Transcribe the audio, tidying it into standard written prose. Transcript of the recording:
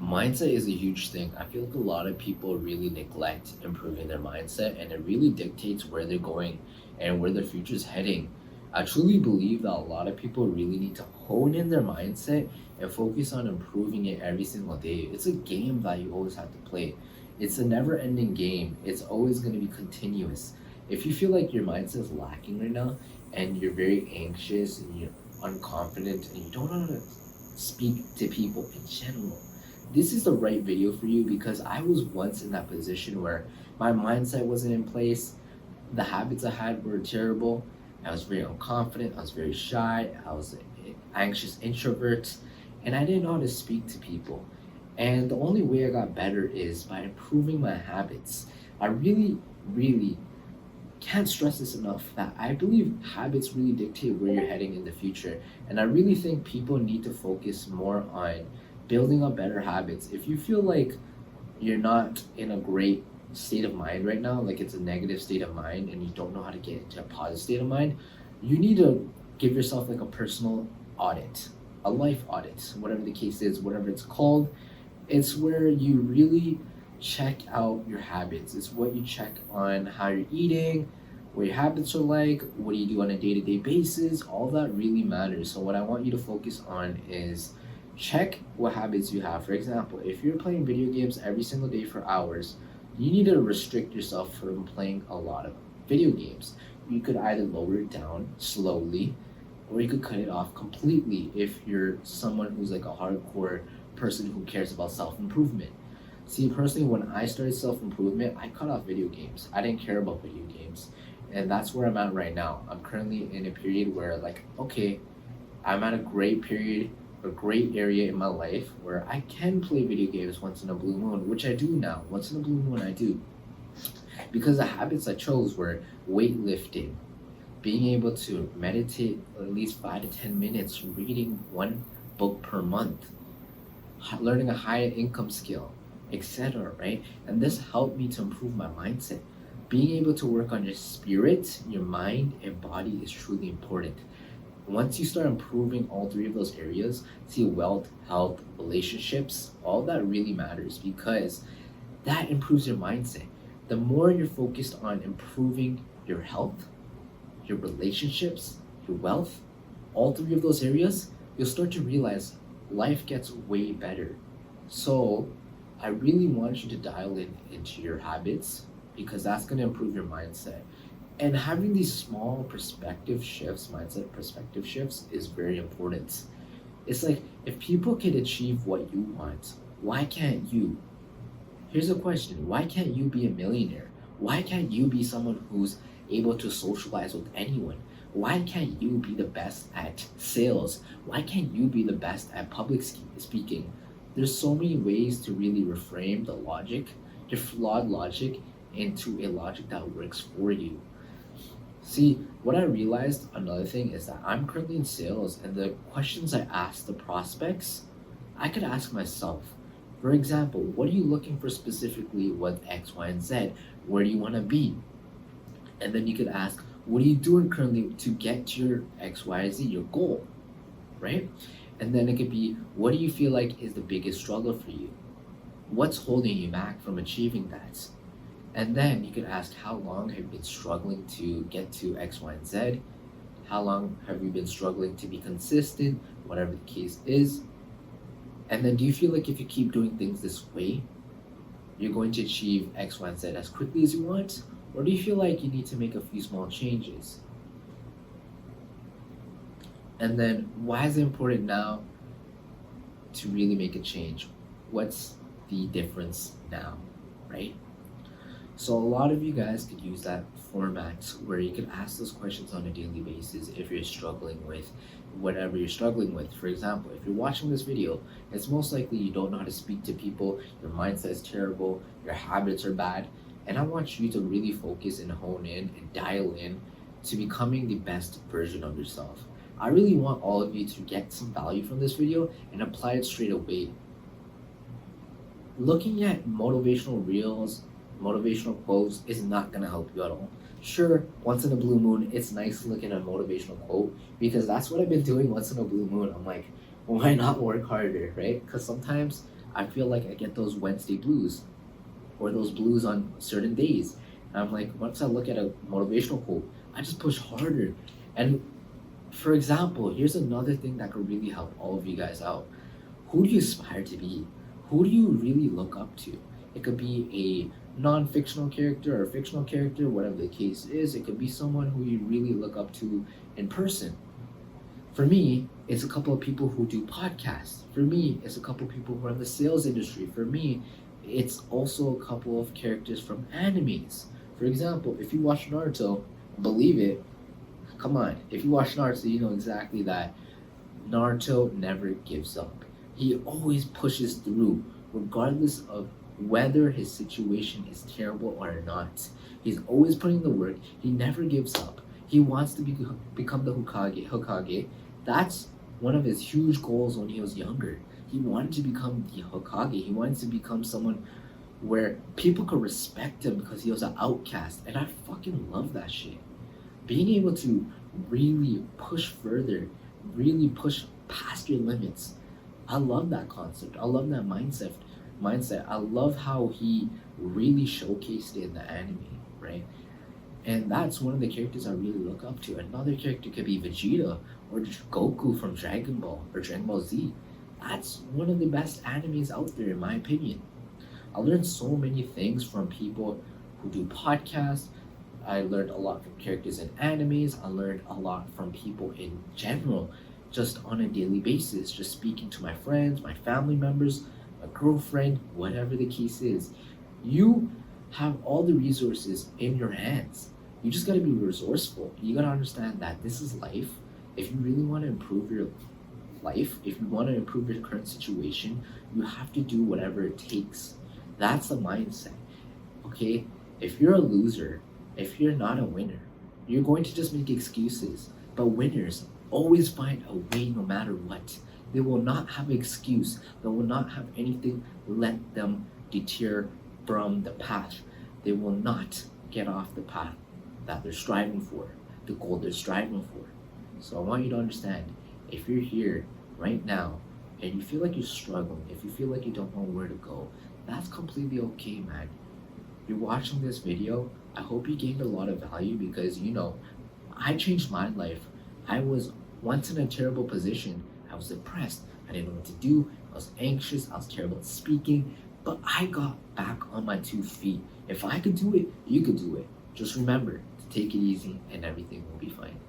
Mindset is a huge thing. I feel like a lot of people really neglect improving their mindset, and it really dictates where they're going and where their future is heading. I truly believe that a lot of people really need to hone in their mindset and focus on improving it every single day. It's a game that you always have to play. It's a never ending game. It's always going to be continuous. If you feel like your mindset is lacking right now and you're very anxious and you're unconfident and you don't know how to speak to people in general, this is the right video for you because I was once in that position where my mindset wasn't in place. The habits I had were terrible. I was very unconfident. I was very shy. I was an anxious introvert, and I didn't know how to speak to people. And the only way I got better is by improving my habits. I really, really can't stress this enough that I believe habits really dictate where you're heading in the future. And I really think people need to focus more on building up better habits. If you feel like you're not in a great state of mind right now, like it's a negative state of mind and you don't know how to get into a positive state of mind, you need to give yourself like a personal audit, a life audit, whatever the case is, whatever it's called. It's where you really check out your habits. It's what you check on how you're eating, what your habits are like, what do you do on a day-to-day basis. All that really matters. So what I want you to focus on is check what habits you have. For example, if you're playing video games every single day for hours, you need to restrict yourself from playing a lot of video games. You could either lower it down slowly or you could cut it off completely if you're someone who's like a hardcore person who cares about self-improvement. See, personally, when I started self-improvement, I cut off video games. I didn't care about video games. And that's where I'm at right now. I'm currently in a period where like, okay, I'm at a great period, a great area in my life where I can play video games once in a blue moon, which I do now. Once in a blue moon, I do. Because the habits I chose were weightlifting, being able to meditate at least 5 to 10 minutes, reading one book per month, learning a higher income skill, etc. Right? And this helped me to improve my mindset. Being able to work on your spirit, your mind, and body is truly important. Once you start improving all three of those areas, see wealth, health, relationships, all that really matters because that improves your mindset. The more you're focused on improving your health, your relationships, your wealth, all three of those areas, you'll start to realize life gets way better. So I really want you to dial in into your habits because that's going to improve your mindset. And having these small perspective shifts, mindset perspective shifts, is very important. It's like if people can achieve what you want, why can't you? Here's a question: why can't you be a millionaire? Why can't you be someone who's able to socialize with anyone? Why can't you be the best at sales? Why can't you be the best at public speaking? There's so many ways to really reframe the logic, your flawed logic, into a logic that works for you. See, what I realized, another thing, is that I'm currently in sales, and the questions I ask the prospects, I could ask myself. For example, what are you looking for specifically with X, Y, and Z? Where do you want to be? And then you could ask, what are you doing currently to get to your X, Y, Z, your goal, right? And then it could be, what do you feel like is the biggest struggle for you? What's holding you back from achieving that? And then you could ask, how long have you been struggling to get to X, Y, and Z? How long have you been struggling to be consistent, whatever the case is? And then do you feel like if you keep doing things this way, you're going to achieve X, Y, and Z as quickly as you want? Or do you feel like you need to make a few small changes? And then why is it important now to really make a change? What's the difference now, right? So a lot of you guys could use that format where you could ask those questions on a daily basis if you're struggling with whatever you're struggling with. For example, if you're watching this video, it's most likely you don't know how to speak to people, your mindset is terrible, your habits are bad, and I want you to really focus and hone in and dial in to becoming the best version of yourself. I really want all of you to get some value from this video and apply it straight away. Looking at motivational reels, motivational quotes is not going to help you at all. Sure, once in a blue moon, it's nice to look at a motivational quote because that's what I've been doing once in a blue moon. I'm like, why not work harder, right? Because sometimes I feel like I get those Wednesday blues or those blues on certain days. And I'm like, once I look at a motivational quote, I just push harder. And for example, here's another thing that could really help all of you guys out. Who do you aspire to be? Who do you really look up to? It could be a non-fictional character or a fictional character, whatever the case is. It could be someone who you really look up to in person. For me, it's a couple of people who do podcasts. For me, it's a couple of people who are in the sales industry. For me, it's also a couple of characters from animes. For example, if you watch Naruto, believe it, come on, if you watch Naruto, you know exactly that Naruto never gives up. He always pushes through, regardless of whether his situation is terrible or not. He's always putting the work. He never gives up. He wants to become the Hokage. That's one of his huge goals when he was younger. He wanted to become the Hokage. He wanted to become someone where people could respect him because he was an outcast. And I fucking love that shit. Being able to really push further, really push past your limits. I love that concept. I love that mindset. I love how he really showcased it in the anime, right? And that's one of the characters I really look up to. Another character could be Vegeta or Goku from Dragon Ball or Dragon Ball Z. That's one of the best animes out there, in my opinion. I learned so many things from people who do podcasts. I learned a lot from characters in animes. I learned a lot from people in general, just on a daily basis, just speaking to my friends, my family members, my girlfriend, whatever the case is. You have all the resources in your hands. You just gotta be resourceful. You gotta understand that this is life. If you really want to improve your life, if you want to improve your current situation, you have to do whatever it takes. That's the mindset. Okay? If you're a loser, if you're not a winner, you're going to just make excuses. But winners always find a way no matter what. They will not have an excuse. They will not have anything let them deter from the path. They will not get off the path that they're striving for, the goal they're striving for. So I want you to understand, if you're here right now and you feel like you're struggling, if you feel like you don't know where to go, that's completely okay, man. You're watching this video, I hope you gained a lot of value because, I changed my life. I was once in a terrible position. I was depressed. I didn't know what to do. I was anxious. I was terrible at speaking. But I got back on my 2 feet. If I could do it, you could do it. Just remember to take it easy and everything will be fine.